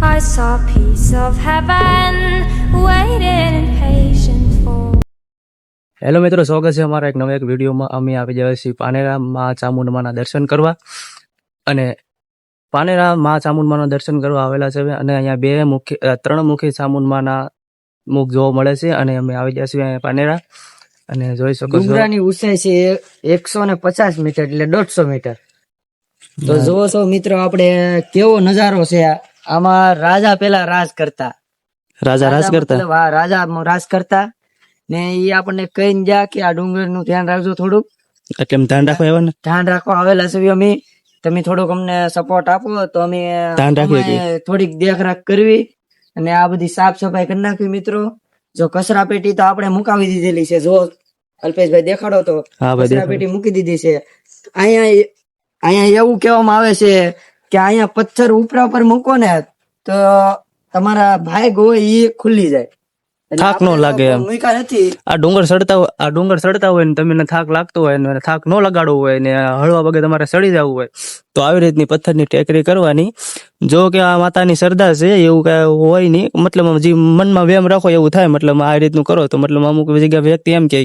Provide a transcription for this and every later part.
I saw a piece of heaven waiting in patience for. Hello મિત્રો, સ્વાગત છે અમારા એક નવા એક વિડીયોમાં. અમે આવી ગયા છીએ પાનેરા માં ચામુંડમાના દર્શન કરવા. અને પાનેરા માં ચામુંડમાના દર્શન કરવા આવેલા છે અને અહીંયા ત્રણ મુખી ચામુંડમાના મુખ જોવા મળે છે. અને અમે આવી ગયા છીએ અહીંયા પાનેરા અને જોઈ શકો છો ડુંગરાની ઊંચાઈ છે 150 મીટર એટલે 150 મીટર. તો જોવો છો મિત્રો, આપણે કેવો નજારો છે. આમાં રાજા પેલા રાજ કરતા ને ઈ આપણને કહીને ગયા કે આ ડુંગર નું ધ્યાન રાખજો થોડુંક. એટલે ધ્યાન રાખવા આવ્યા ને, ધ્યાન રાખવા આવેલા છે અમે. તમે થોડુંક અમને સપોર્ટ આપો તો અમે થોડીક દેખરેખ કરવી અને આ બધી સાફ સફાઈ કરી નાખવી. મિત્રો, જો કચરા પેટી તો આપણે મુકાવી દીધેલી છે. જો અલ્પેશભાઈ દેખાડો તો કચરા પેટી મૂકી દીધી છે. અહીંયા એવું કહેવામાં આવે છે કે અહીંયા પથ્થર ઉપરા ઉપર મૂકો ને તો તમારા ભાગ હોય એ ખુલ્લી જાય, થાક ન લાગે એમ. આ ડુંગર સડતા હોય ને તમને થાક લાગતો હોય ને થાક ન લગાડવો હોય ને હળવા વગર તમારે સડી જવું હોય તો આવી રીતની પથ્થરની ટેકરી કરવાની. જો કે આ માતાની શ્રદ્ધા છે એવું કઈ હોય નહીં, મતલબ જે મનમાં વેમ રાખો એવું થાય. મતલબ આ રીતનું કરો તો મતલબ અમુક જગ્યા વ્યક્તિ એમ કે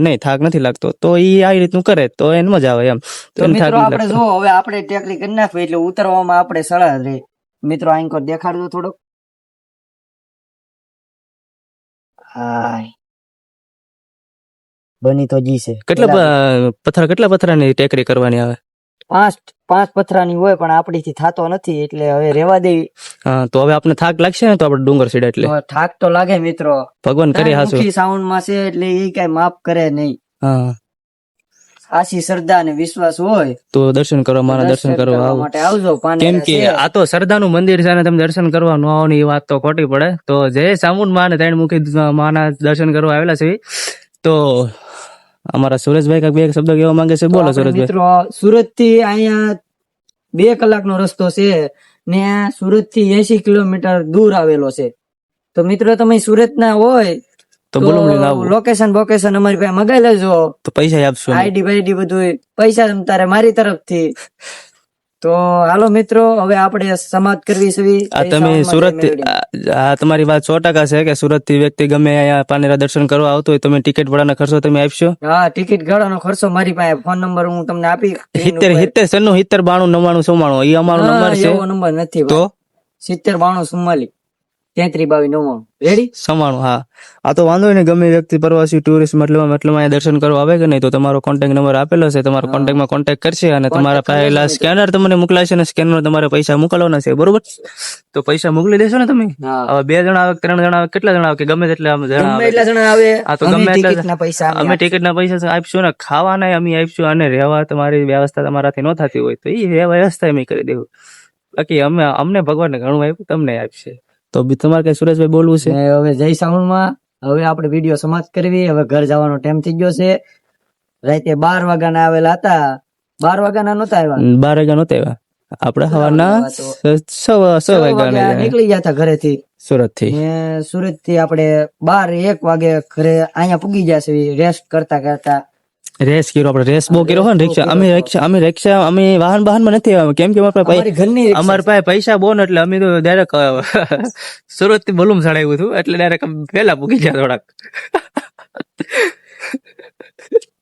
નહીં થાક નથી લાગતો તો એ આવી રીતનું કરે તો એને મજા આવે એમ. તો મિત્રો આપણે જો હવે આપણે ટેકરી કરી નાખવી એટલે ઉતરવામાં આપણે સળા રહે. મિત્રો આંકો દેખાડજો થોડોક. હાય બની તો જી છે. કેટલા પથરાની ટેકરી કરવાની આવે? 5 પથરાની હોય પણ આપણીથી થાતો નથી એટલે હવે રેવા દેવી. હા, તો હવે આપણે થાક લાગશે ને તો આપણે ડુંગર સીડા એટલે થાક તો લાગે મિત્રો. ભગવાન કરી હાસુ સાઉન્ડ માં છે એટલે એ કઈ માફ કરે નહીં. હા, આશી શ્રદ્ધા અને વિશ્વાસ હોય તો દર્શન કરવા મારા દર્શન કરવા માટે આવજો. કેમ કે આ તો શ્રદ્ધાનું મંદિર છે અને તમે દર્શન કરવા ન આવો ને એ વાત તો ખોટી પડે. તો જય ચામુંડ માં ત્રણ મુખી માના દર્શન કરવા આવેલા છે. તો અમારા સુરેશભાઈ કઈક બે શબ્દ કહેવા માંગે છે, બોલો સુરેશભાઈ. મિત્રો, સુરત થી અહીંયા 2 કલાકનો રસ્તો છે ને સુરત થી 80 કિલોમીટર દૂર આવેલો છે. તો મિત્રો તમે સુરત ના હોય તો લોકેશન અમારી પાસે મગાઈ લેજો તો પૈસા આપશું. આઈડી બધું પૈસા તારે મારી તરફથી. તો હાલો મિત્રો, હવે આપણે સમાજ કરવી છે. તમે સુરત, તમારી વાત 100% છે કે સુરત થી વ્યક્તિ ગમે અહીંયા પાનેરા દર્શન કરવા આવતો હોય તમે ટિકિટ ભાડાનો ખર્ચો તમે આપશો? હા, ટિકિટ ભાડાનો ખર્ચો મારી પાસે ફોન નંબર હું તમને આપી 70 92 99 એ અમારો નંબર છે. એવો નંબર નથી તો 70 92 44 33 22 99 રેડી 96. હા, આ તો વાંધો નહીં. ગમે વ્યક્તિ પ્રવાસી ટુરિસ્ટ મતલબ અહીંયા દર્શન કરવા આવે કે નહીં તો તમારો કોન્ટેક્ટ નંબર આપેલો છે. તમારો કોન્ટેક્ટમાં કોન્ટેક્ટ કરશે અને તમારા પહેલા સ્કેનર તમને મોકલાશે ને સ્કેનર તમારે પૈસા મોકલવાના છે, બરોબર? તો પૈસા મોકલી દેશો ને તમે. હવે 2 જણા આવે 3 જણા આવે કેટલા જણા આવે કે ગમે તેટલા જણા આવે આ તો ગમે એટલા પૈસા અમે ટિકિટના પૈસા આપશું ને ખાવાના અમે આપશું અને રહેવા તમારી વ્યવસ્થા તમારાથી ન થતી હોય તો એ વ્યવસ્થા અમે કરી દેવું. બાકી અમને ભગવાનને ઘણું આપ્યું તમને આપશે. તો તમારે કઈ સુરેશભાઈ બોલવું છે? હવે જય સાઉન્ડ માં હવે આપણે વિડીયો સમાપ્ત કરવી. હવે ઘર જવાનો ટાઈમ થઈ ગયો છે. રાતે 12 વાગ્યાના આવેલા હતા. 12 વાગ્યાના નહોતા આવ્યા. 12 વાગ્યા નહોતા આવ્યા. આપણે સવારના 6 વાગ્યા નીકળી ગયા હતા ઘરેથી, સુરત થી આપણે 12-1 વાગે ઘરે અહીંયા પૂગી ગયા છે. રેસ્ટ કરતા રેસ કર્યો આપણે. રેસ બહુ કર્યો હોય ને. રિક્ષા અમે વાહન માં નથી આવ્યા કેમ કે અમારી પાસે પૈસા બહુ ને એટલે અમે તો ડાયરેક્ટ સુરત થી બલુમ ચડાવ્યું હતું એટલે ડાયરેક્ટ પેલા પૂકી ગયા થોડાક.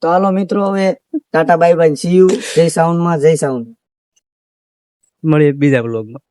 તો હાલો મિત્રો, હવે Tata bye bye, C you. જય સાઉન્ડ માં જય સાઉન્ડ. મળીએ બીજા બ્લોગમાં.